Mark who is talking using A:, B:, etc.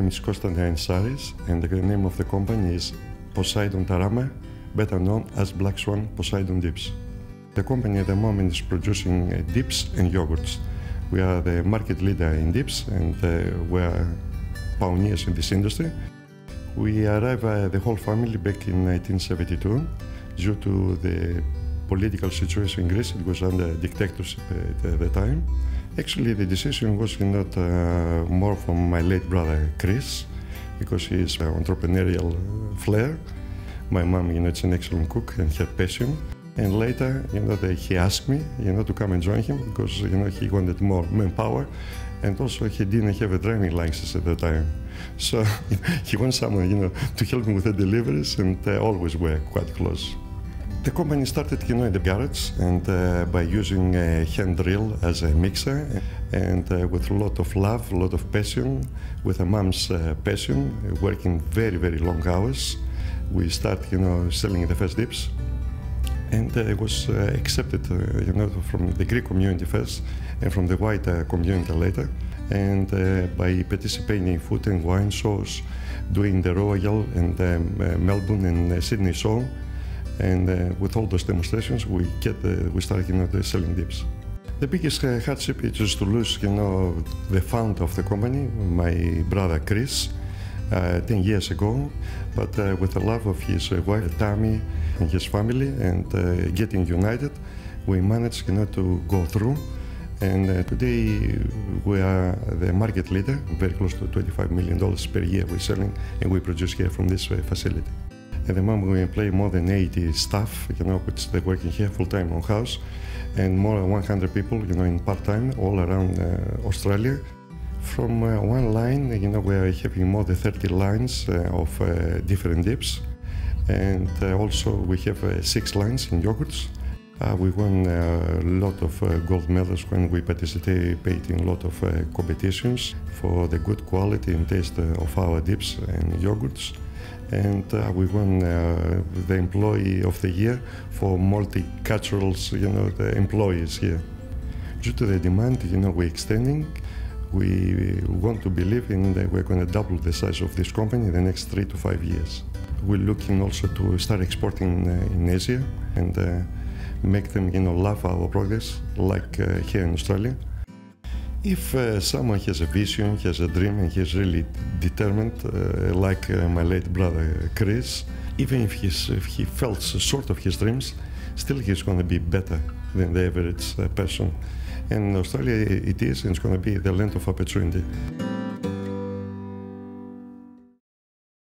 A: name is Konstantin Saris, and the name of the company is Poseidon Tarama, better known as Black Swan Poseidon Dips. The company at the moment is producing dips and yogurts. We are the market leader in dips, and we are pioneers in this industry. We arrived, the whole family, back in 1972. Due to the political situation in Greece, it was under dictatorship at the time. Actually, the decision was not more from my late brother Chris, because he is an entrepreneurial flair. My mom, it's an excellent cook and her passion. And later, he asked me, to come and join him because, he wanted more manpower, and also he didn't have a driving license at the time. So he wants someone, to help him with the deliveries, and always we're quite close. The company started, in the garage, and by using a hand drill as a mixer, and with a lot of love, a lot of passion, with a mom's passion, working very, very long hours. We started, selling the first dips, and it was accepted, from the Greek community first, and from the white community later. And by participating in food and wine shows, doing the Royal and Melbourne and Sydney show, and with all those demonstrations, we started, selling dips. The biggest hardship is to lose, the founder of the company, my brother Chris, 10 years ago, but with the love of his wife Tammy and his family, and getting united, we managed, to go through. And today we are the market leader, very close to $25 million per year we're selling, and we produce here from this facility. At the moment we employ more than 80 staff, which they're working here full-time on house, and more than 100 people, in part-time all around Australia. From one line, we are having more than 30 lines of different dips, and also we have 6 lines in yogurts. We won a lot of gold medals when we participate in a lot of competitions for the good quality and taste of our dips and yogurts. And we won the Employee of the Year for multiculturals, the employees here. Due to the demand, we're extending. We want to believe in that we're going to double the size of this company in the next 3 to 5 years. We're looking also to start exporting in Asia and make them, love our products like here in Australia. If someone has a vision, has a dream, and he's really determined, like my late brother Chris, even if he fell short of his dreams, still he's going to be better than the average person. And in Australia it is, and it's going to be the land of opportunity.